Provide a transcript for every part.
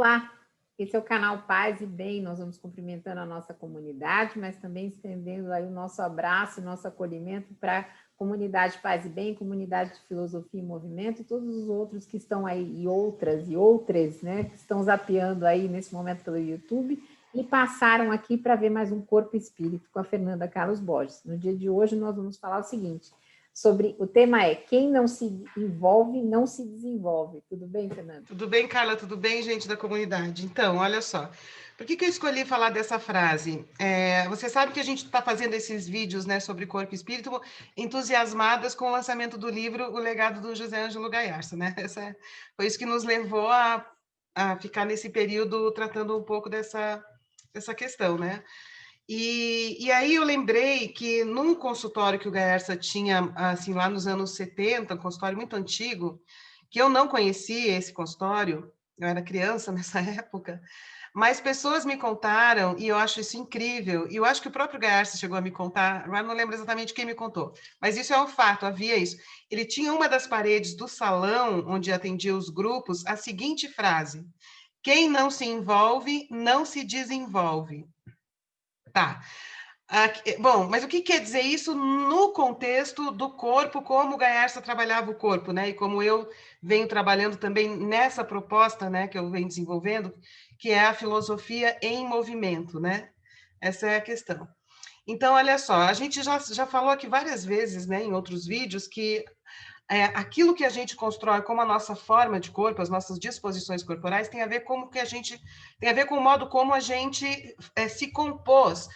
Olá, esse é o canal Paz e Bem. Nós vamos cumprimentando a nossa comunidade, mas também estendendo aí o nosso abraço, nosso acolhimento para a comunidade Paz e Bem, comunidade de Filosofia e Movimento, e todos os outros que estão aí, e outras, né, que estão zapeando aí nesse momento pelo YouTube e passaram aqui para ver mais um Corpo e Espírito com a Fernanda Carlos Borges. No dia de hoje nós vamos falar o seguinte, o tema é quem não se envolve, não se desenvolve. Tudo bem, Fernanda? Tudo bem, Carla? Tudo bem, gente da comunidade? Então, olha só. Por que eu escolhi falar dessa frase? Você sabe que a gente está fazendo esses vídeos, né, sobre corpo e espírito, entusiasmadas com o lançamento do livro O Legado do José Ângelo Gaiarsa, né? Foi isso que nos levou a ficar nesse período tratando um pouco dessa questão, né? E aí eu lembrei que num consultório que o Gaiarsa tinha, assim, lá nos anos 70, um consultório muito antigo, que eu não conhecia esse consultório, eu era criança nessa época, mas pessoas me contaram, e eu acho isso incrível, e eu acho que o próprio Gaiarsa chegou a me contar, agora não lembro exatamente quem me contou, mas isso é um fato, havia isso. Ele tinha uma das paredes do salão, onde atendia os grupos, a seguinte frase: quem não se envolve, não se desenvolve. Tá. Bom, mas o que quer dizer isso no contexto do corpo, como o Gaiarsa trabalhava o corpo, né? E como eu venho trabalhando também nessa proposta, né, que eu venho desenvolvendo, que é a filosofia em movimento, né? Essa é a questão. Então, olha só, a gente já falou aqui várias vezes, né, em outros vídeos, que aquilo que a gente constrói como a nossa forma de corpo, as nossas disposições corporais, tem a ver com o modo como a gente se compôs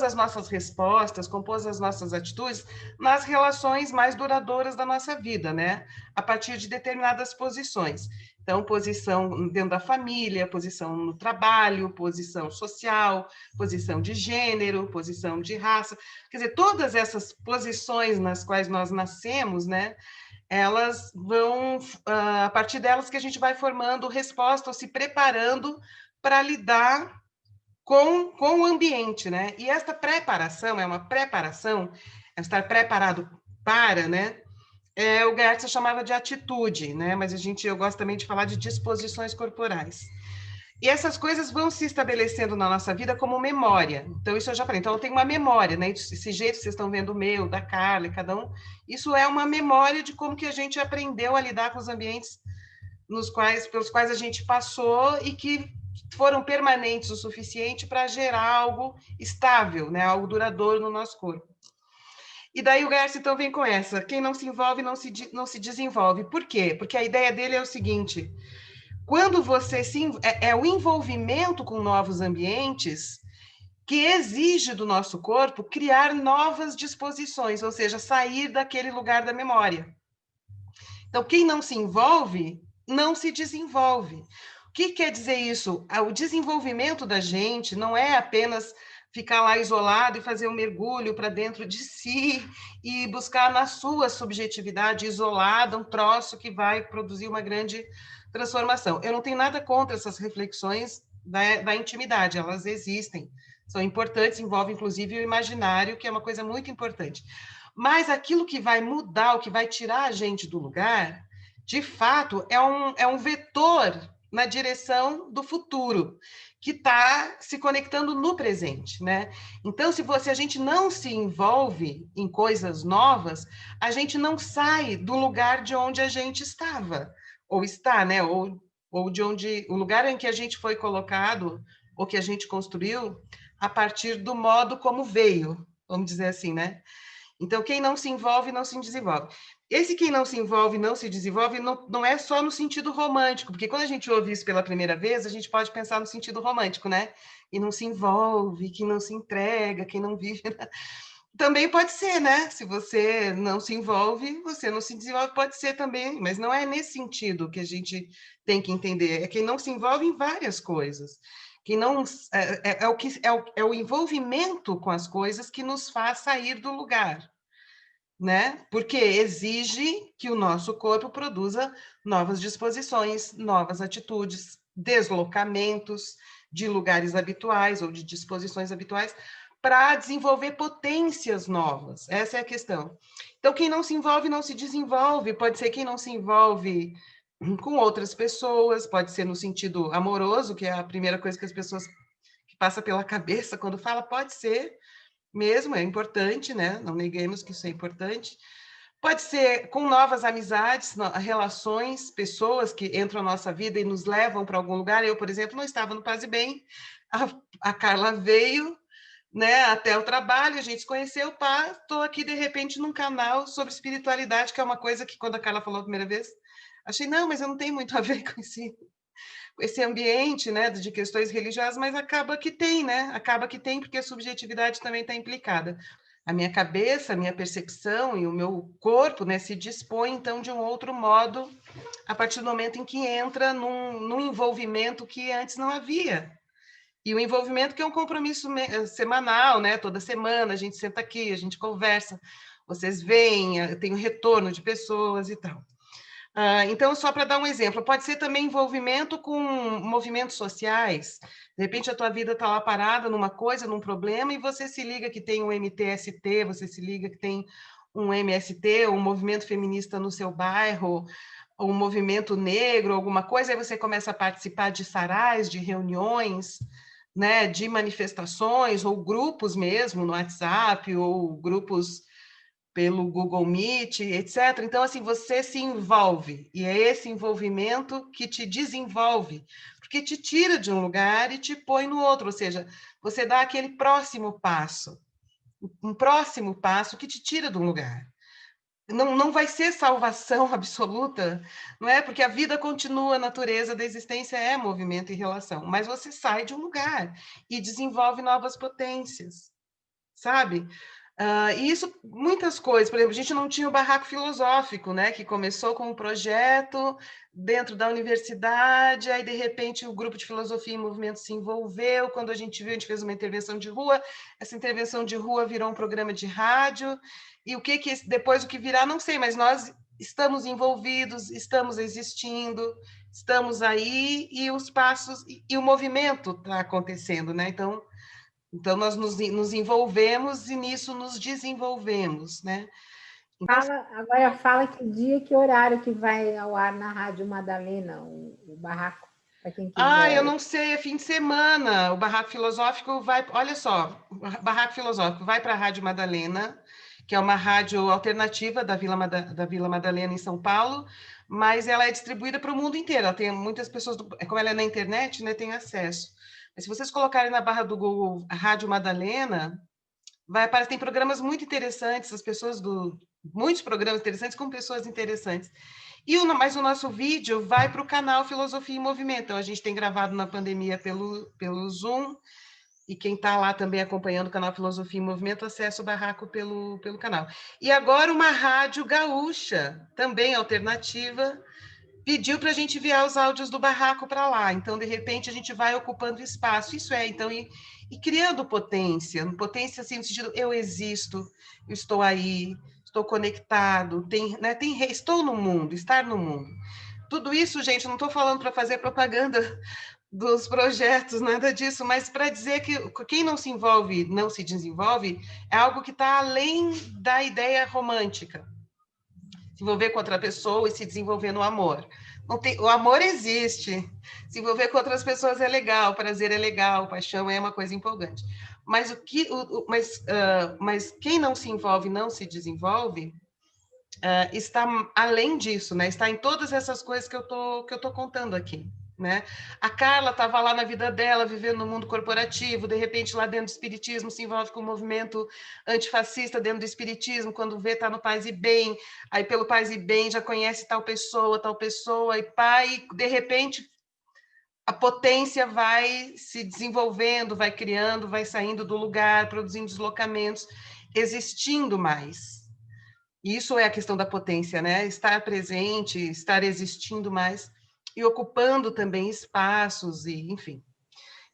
as nossas respostas, compôs as nossas atitudes nas relações mais duradouras da nossa vida, né? A partir de determinadas posições. Então, posição dentro da família, posição no trabalho, posição social, posição de gênero, posição de raça. Quer dizer, todas essas posições nas quais nós nascemos, né? Elas vão, a partir delas que a gente vai formando resposta ou se preparando para lidar com o ambiente, né? E esta preparação é uma preparação, estar preparado para, né? O Gaiarsa chamava de atitude, né? Mas eu gosto também de falar de disposições corporais. E essas coisas vão se estabelecendo na nossa vida como memória. Então, isso eu já falei. Então, eu tenho uma memória, né? Esse jeito que vocês estão vendo o meu, da Carla, cada um, isso é uma memória de como que a gente aprendeu a lidar com os ambientes pelos quais a gente passou e que foram permanentes o suficiente para gerar algo estável, né? Algo duradouro no nosso corpo. E daí o Gaiarsa, então, vem com essa. Quem não se envolve, não se desenvolve. Por quê? Porque a ideia dele é o seguinte: quando você é o envolvimento com novos ambientes que exige do nosso corpo criar novas disposições, ou seja, sair daquele lugar da memória. Então, quem não se envolve, não se desenvolve. O que quer dizer isso? O desenvolvimento da gente não é apenas ficar lá isolado e fazer um mergulho para dentro de si e buscar na sua subjetividade isolada um troço que vai produzir uma grande transformação. Eu não tenho nada contra essas reflexões da intimidade, elas existem, são importantes, envolvem inclusive o imaginário, que é uma coisa muito importante. Mas aquilo que vai mudar, o que vai tirar a gente do lugar, de fato, é um vetor na direção do futuro, que está se conectando no presente, né? Então, se a gente não se envolve em coisas novas, a gente não sai do lugar de onde a gente estava, ou está, né? Ou de onde o lugar em que a gente foi colocado, ou que a gente construiu, a partir do modo como veio, vamos dizer assim, né? Então, quem não se envolve, não se desenvolve. Esse quem não se envolve, não se desenvolve, não é só no sentido romântico, porque quando a gente ouve isso pela primeira vez, a gente pode pensar no sentido romântico, né? E não se envolve, quem não se entrega, quem não vive. Também pode ser, né? Se você não se envolve, você não se desenvolve, pode ser também, mas não é nesse sentido que a gente tem que entender. É quem não se envolve em várias coisas. Que não é o envolvimento com as coisas que nos faz sair do lugar, né? Porque exige que o nosso corpo produza novas disposições, novas atitudes, deslocamentos de lugares habituais ou de disposições habituais para desenvolver potências novas. Essa é a questão. Então, quem não se envolve, não se desenvolve. Pode ser quem não se envolve com outras pessoas, pode ser no sentido amoroso, que é a primeira coisa que as pessoas que passa pela cabeça quando fala, pode ser mesmo, é importante, né? Não neguemos que isso é importante. Pode ser com novas amizades, relações, pessoas que entram na nossa vida e nos levam para algum lugar. Eu, por exemplo, não estava no Paz e Bem, a Carla veio, né, até o trabalho, a gente se conheceu, pá, estou aqui, de repente, num canal sobre espiritualidade, que é uma coisa que, quando a Carla falou a primeira vez, achei, não, mas eu não tenho muito a ver com esse ambiente, né, de questões religiosas, mas acaba que tem, né? Acaba que tem, porque a subjetividade também está implicada. A minha cabeça, a minha percepção e o meu corpo, né, se dispõe, então, de um outro modo, a partir do momento em que entra num envolvimento que antes não havia. E o envolvimento que é um compromisso semanal, né? Toda semana a gente senta aqui, a gente conversa, vocês veem, eu tenho retorno de pessoas e tal. Então, só para dar um exemplo, pode ser também envolvimento com movimentos sociais. De repente, a tua vida está lá parada numa coisa, num problema, e você se liga que tem um MTST, você se liga que tem um MST, um movimento feminista no seu bairro, ou um movimento negro, alguma coisa, aí você começa a participar de sarais, de reuniões, né, de manifestações, ou grupos mesmo no WhatsApp, ou grupos pelo Google Meet, etc. Então, assim, você se envolve, e é esse envolvimento que te desenvolve, porque te tira de um lugar e te põe no outro, ou seja, você dá aquele próximo passo, um próximo passo que te tira de um lugar. Não vai ser salvação absoluta, não é? Porque a vida continua, a natureza da existência é movimento e relação, mas você sai de um lugar e desenvolve novas potências, sabe? E isso, muitas coisas, por exemplo, a gente não tinha o barraco filosófico, né, que começou com um projeto dentro da universidade, aí de repente o grupo de filosofia e movimento se envolveu, quando a gente viu, a gente fez uma intervenção de rua, essa intervenção de rua virou um programa de rádio, e o que depois o que virá, não sei, mas nós estamos envolvidos, estamos existindo, estamos aí, e os passos, e o movimento está acontecendo, né, então, nós nos envolvemos e nisso nos desenvolvemos, né? Então, Agora fala que dia, que horário que vai ao ar na Rádio Madalena, o barraco, para quem eu quiser. não sei, é fim de semana. O Barraco Filosófico vai, olha só, o Barraco Filosófico vai para a Rádio Madalena, que é uma rádio alternativa da Vila Madalena, em São Paulo, mas ela é distribuída para o mundo inteiro. Ela tem muitas pessoas, como ela é na internet, né, tem acesso. Mas se vocês colocarem na barra do Google Rádio Madalena, vai aparecer, tem programas muito interessantes, muitos programas interessantes com pessoas interessantes. Mas o nosso vídeo vai para o canal Filosofia em Movimento. Então, a gente tem gravado na pandemia pelo Zoom, e quem está lá também acompanhando o canal Filosofia em Movimento, acessa o barraco pelo canal. E agora uma rádio gaúcha, também alternativa, pediu para a gente enviar os áudios do barraco para lá. Então, de repente, a gente vai ocupando espaço. Isso é, então, e criando potência assim, no sentido, eu existo, eu estou aí, estou conectado, estou no mundo, estar no mundo. Tudo isso, gente, não estou falando para fazer propaganda dos projetos, nada disso, mas para dizer que quem não se envolve, não se desenvolve, é algo que está além da ideia romântica. Se envolver com outra pessoa e se desenvolver no amor. O amor existe. Se envolver com outras pessoas é legal, prazer é legal, paixão é uma coisa empolgante. Mas mas quem não se envolve, não se desenvolve, está além disso, né? Está em todas essas coisas que eu tô contando aqui. Né? A Carla estava lá na vida dela, vivendo no mundo corporativo, de repente lá dentro do espiritismo se envolve com o movimento antifascista dentro do espiritismo, quando vê está no Paz e Bem, aí pelo Paz e Bem já conhece tal pessoa, e pai, de repente a potência vai se desenvolvendo, vai criando, vai saindo do lugar, produzindo deslocamentos, existindo mais. Isso é a questão da potência, né? Estar presente, estar existindo mais e ocupando também espaços, e enfim.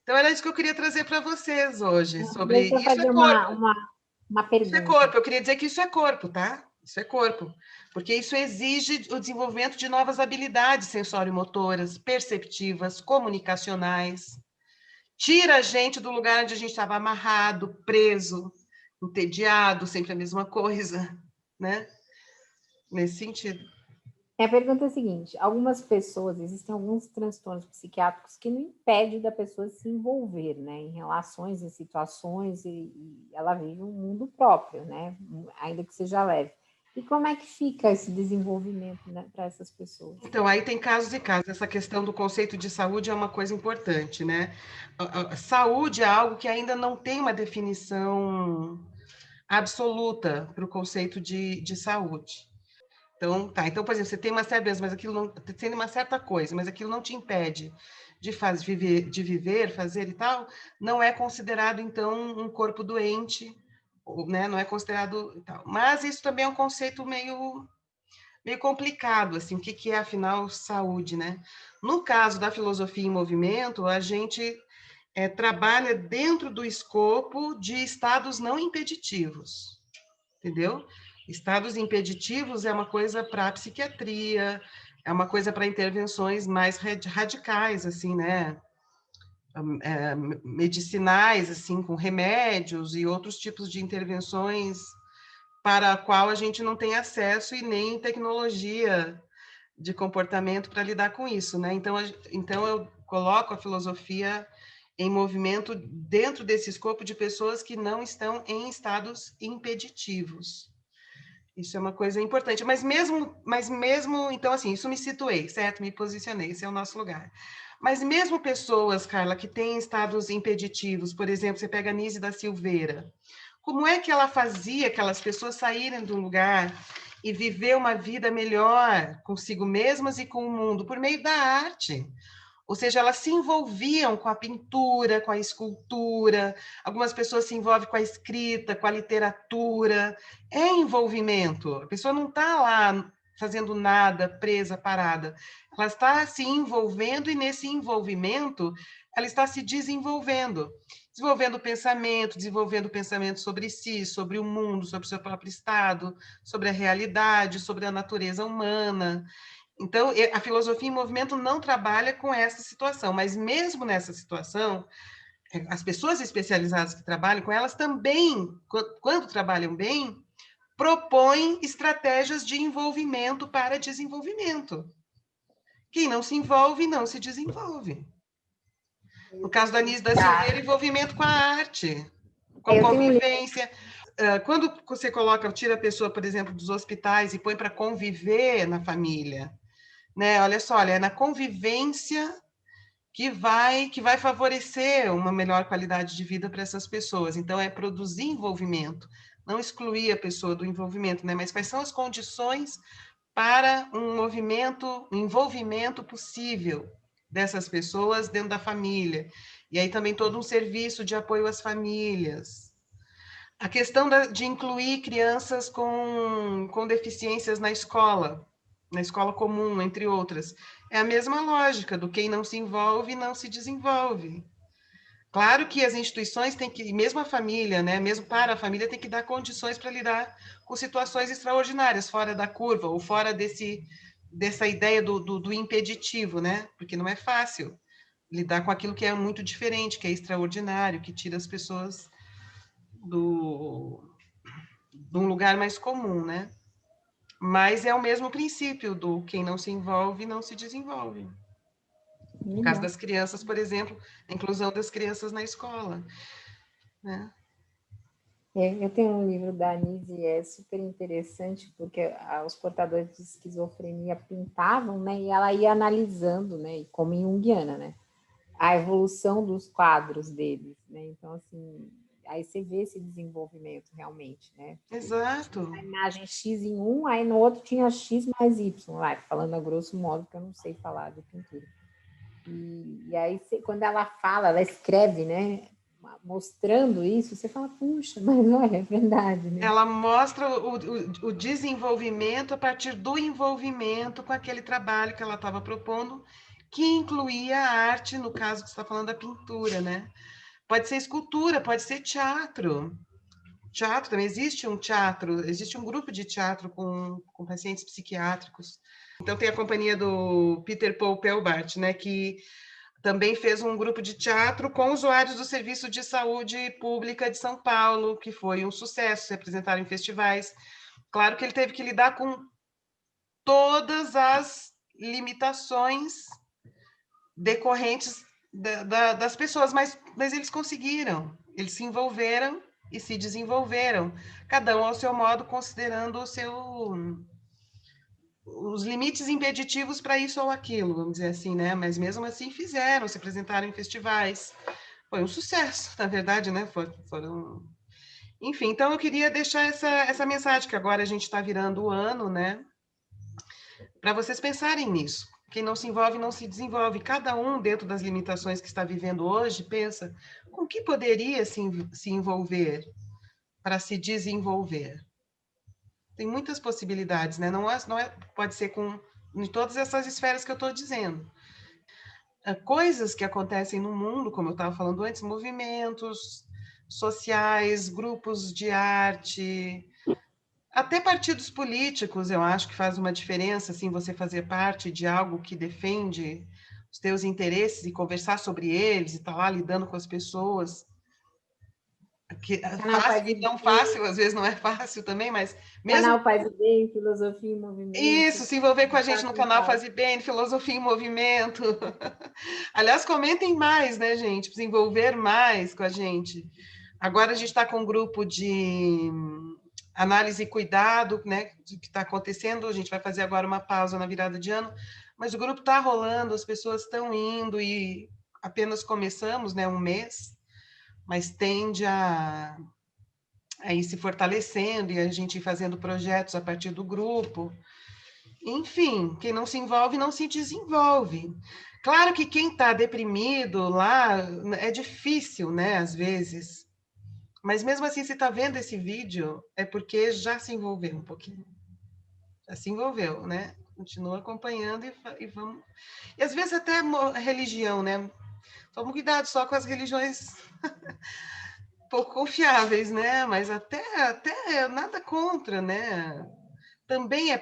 Então, era isso que eu queria trazer para vocês hoje, sobre Deixa eu isso é fazer corpo. uma Isso é pergunta. corpo, eu queria dizer que isso é corpo, tá? Isso é corpo, porque isso exige o desenvolvimento de novas habilidades sensório-motoras, perceptivas, comunicacionais. Tira a gente do lugar onde a gente estava amarrado, preso, entediado, sempre a mesma coisa, né? Nesse sentido. A pergunta é a seguinte: algumas pessoas, existem alguns transtornos psiquiátricos que não impedem da pessoa se envolver, né, em relações, em situações, e ela vive um mundo próprio, né, ainda que seja leve. E como é que fica esse desenvolvimento, né, para essas pessoas? Então, aí tem casos e casos. Essa questão do conceito de saúde é uma coisa importante, né? A saúde é algo que ainda não tem uma definição absoluta para o conceito de saúde. Então, tá. Então, por exemplo, você tem uma certa doença, mas aquilo não tem uma certa coisa, mas aquilo não te impede de viver, fazer e tal, não é considerado, então, um corpo doente, né? Não é considerado e tal. Mas isso também é um conceito meio complicado, assim, o que é, afinal, saúde, né? No caso da filosofia em movimento, a gente trabalha dentro do escopo de estados não impeditivos, entendeu? Estados impeditivos é uma coisa para a psiquiatria, é uma coisa para intervenções mais radicais, assim, né? Medicinais, assim, com remédios e outros tipos de intervenções para a qual a gente não tem acesso e nem tecnologia de comportamento para lidar com isso, né? Então eu coloco a filosofia em movimento dentro desse escopo de pessoas que não estão em estados impeditivos. Isso é uma coisa importante, mas mesmo, então assim, isso me situei, certo? Me posicionei, esse é o nosso lugar. Mas mesmo pessoas, Carla, que têm estados impeditivos, por exemplo, você pega a Nise da Silveira, como é que ela fazia aquelas pessoas saírem de um lugar e viver uma vida melhor consigo mesmas e com o mundo por meio da arte? Ou seja, elas se envolviam com a pintura, com a escultura, algumas pessoas se envolvem com a escrita, com a literatura. É envolvimento. A pessoa não está lá fazendo nada, presa, parada. Ela está se envolvendo e nesse envolvimento ela está se desenvolvendo. Desenvolvendo pensamento sobre si, sobre o mundo, sobre o seu próprio estado, sobre a realidade, sobre a natureza humana. Então, a filosofia em movimento não trabalha com essa situação, mas mesmo nessa situação, as pessoas especializadas que trabalham com elas também, quando trabalham bem, propõem estratégias de envolvimento para desenvolvimento. Quem não se envolve, não se desenvolve. No caso da Anísio da Silveira, envolvimento com a arte, com a Eu tenho um livro. convivência. Quando você tira a pessoa, por exemplo, dos hospitais e põe para conviver na família, né? Olha só, é na convivência que vai favorecer uma melhor qualidade de vida para essas pessoas. Então, é produzir envolvimento, não excluir a pessoa do envolvimento, né? Mas quais são as condições para um envolvimento possível dessas pessoas dentro da família? E aí também todo um serviço de apoio às famílias. A questão de incluir crianças com deficiências na escola comum, entre outras. É a mesma lógica do quem não se envolve, não se desenvolve. Claro que as instituições têm que, mesmo a família, né, mesmo para a família, tem que dar condições para lidar com situações extraordinárias, fora da curva, ou fora dessa ideia do impeditivo, né? Porque não é fácil lidar com aquilo que é muito diferente, que é extraordinário, que tira as pessoas de um lugar mais comum, né? Mas é o mesmo princípio do quem não se envolve, não se desenvolve. No caso das crianças, por exemplo, a inclusão das crianças na escola, né? Eu tenho um livro da Anise e é super interessante porque os portadores de esquizofrenia pintavam, né? E ela ia analisando, né? E como junguiana, né? A evolução dos quadros deles, né? Então, assim, aí você vê esse desenvolvimento realmente, né? Exato. A imagem X em um, aí no outro tinha X mais Y, lá, falando a grosso modo, porque eu não sei falar de pintura. E aí, quando ela fala, ela escreve, né? Mostrando isso, você fala, puxa, mas olha, é verdade, né? Ela mostra o desenvolvimento a partir do envolvimento com aquele trabalho que ela estava propondo, que incluía a arte, no caso que você está falando da pintura, né? Pode ser escultura, pode ser teatro. Teatro também existe existe um grupo de teatro com pacientes psiquiátricos. Então tem a companhia do Peter Paul Pelbart, né, que também fez um grupo de teatro com usuários do Serviço de Saúde Pública de São Paulo, que foi um sucesso, se apresentaram em festivais. Claro que ele teve que lidar com todas as limitações decorrentes das pessoas, mas eles conseguiram, eles se envolveram e se desenvolveram, cada um ao seu modo, considerando os limites impeditivos para isso ou aquilo, vamos dizer assim, né? Mas mesmo assim fizeram, se apresentaram em festivais. Foi um sucesso, na verdade, né? Foram... Enfim, então eu queria deixar essa mensagem, que agora a gente está virando o ano, né? Para vocês pensarem nisso. Quem não se envolve, não se desenvolve. Cada um, dentro das limitações que está vivendo hoje, pensa com que poderia se envolver para se desenvolver. Tem muitas possibilidades, né? Pode ser em todas essas esferas que eu estou dizendo. Coisas que acontecem no mundo, como eu estava falando antes, movimentos sociais, grupos de arte, até partidos políticos, eu acho que faz uma diferença, assim, você fazer parte de algo que defende os teus interesses e conversar sobre eles e estar lá lidando com as pessoas. Que é fácil e não fácil, às vezes não é fácil também, mas mesmo... Canal Paz e Bem, Filosofia em Movimento. Isso, se envolver com a gente no canal Faz Bem, Filosofia em Movimento. Aliás, comentem mais, né, gente? Se envolver mais com a gente. Agora a gente está com um grupo de análise e cuidado, né, do que está acontecendo. A gente vai fazer agora uma pausa na virada de ano, mas o grupo está rolando, as pessoas estão indo e apenas começamos, né, um mês, mas tende a ir se fortalecendo e a gente ir fazendo projetos a partir do grupo. Enfim, quem não se envolve, não se desenvolve. Claro que quem está deprimido lá é difícil, né, às vezes. Mas mesmo assim, se está vendo esse vídeo, é porque já se envolveu um pouquinho. Já se envolveu, né? Continua acompanhando e vamos... E às vezes até religião, né? Toma cuidado só com as religiões pouco confiáveis, né? Mas até nada contra, né? Também é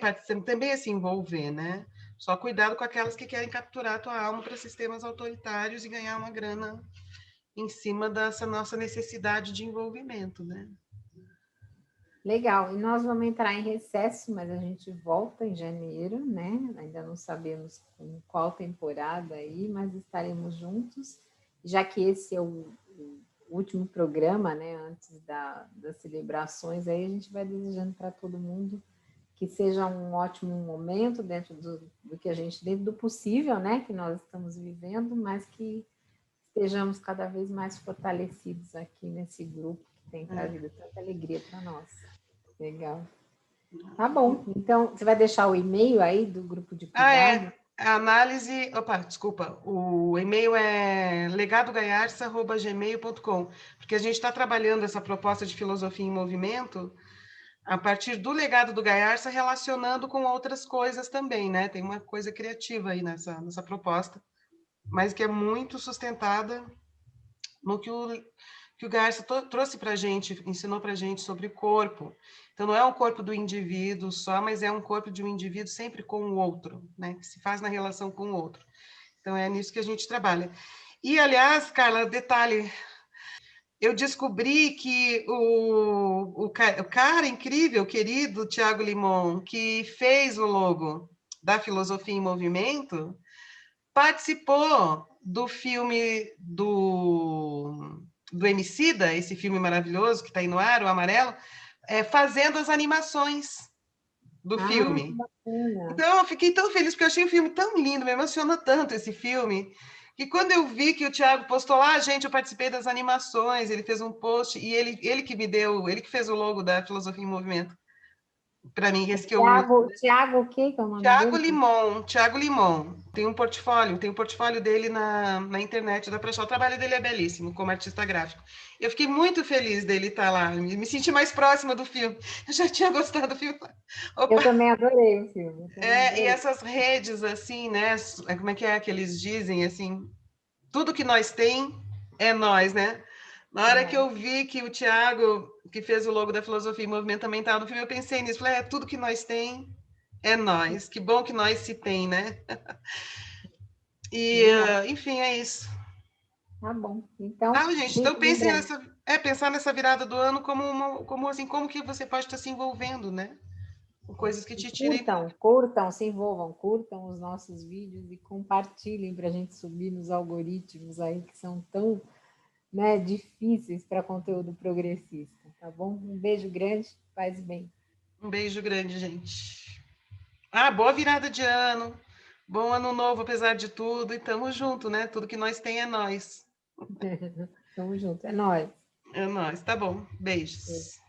se envolver, né? Só cuidado com aquelas que querem capturar a tua alma para sistemas autoritários e ganhar uma grana em cima dessa nossa necessidade de envolvimento, né? Legal, e nós vamos entrar em recesso, mas a gente volta em janeiro, né? Ainda não sabemos com qual temporada aí, mas estaremos juntos, já que esse é o último programa, né? Antes das celebrações, aí a gente vai desejando para todo mundo que seja um ótimo momento dentro do que a gente, dentro do possível, né? Que nós estamos vivendo, mas que estejamos cada vez mais fortalecidos aqui nesse grupo que tem trazido tanta alegria para nós. Legal. Tá bom. Então, você vai deixar o e-mail aí do grupo de cuidado? A análise... Opa, desculpa. O e-mail é legadogaiarsa@gmail.com, porque a gente está trabalhando essa proposta de filosofia em movimento a partir do legado do Gaiarsa, relacionando com outras coisas também, né? Tem uma coisa criativa aí nessa proposta, mas que é muito sustentada no que o Gaiarsa trouxe para a gente, ensinou para a gente sobre o corpo. Então, não é um corpo do indivíduo só, mas é um corpo de um indivíduo sempre com o outro, né? Que se faz na relação com o outro. Então, é nisso que a gente trabalha. E, aliás, Carla, detalhe, eu descobri que o cara incrível, querido Tiago Limon, que fez o logo da Filosofia em Movimento, participou do filme do Emicida, esse filme maravilhoso que está aí no ar, o Amarelo, fazendo as animações do filme. Então, eu fiquei tão feliz, porque eu achei o filme tão lindo, me emocionou tanto esse filme, que quando eu vi que o Thiago postou lá, gente, eu participei das animações, ele fez um post, e ele que me deu, ele que fez o logo da Filosofia em Movimento, para mim, esse que eu uso. Thiago o quê que é o nome dele? Thiago Limon. Tem um portfólio dele na internet, dá para achar. O trabalho dele é belíssimo, como artista gráfico. Eu fiquei muito feliz dele estar lá, me senti mais próxima do filme. Eu já tinha gostado do filme. Opa. Eu também adorei o filme. E essas redes, assim, né? Como é que eles dizem, assim? Tudo que nós tem é nós, né? Na hora que eu vi que o Thiago, que fez o logo da Filosofia em Movimento, também estava no filme, eu pensei nisso. Falei, tudo que nós tem é nós. Que bom que nós se tem, né? E, enfim, é isso. Tá bom. Então, gente, então pensar nessa virada do ano como assim, como que você pode estar se envolvendo, né? coisas que te tirem. Curtam, se envolvam, curtam os nossos vídeos e compartilhem para a gente subir nos algoritmos aí que são tão, né, difíceis para conteúdo progressista, tá bom? Um beijo grande, paz e bem. Um beijo grande, gente. Boa virada de ano, bom ano novo, apesar de tudo, e tamo junto, né? Tudo que nós tem é nós. Tamo junto, é nóis. É nóis, tá bom. Beijos.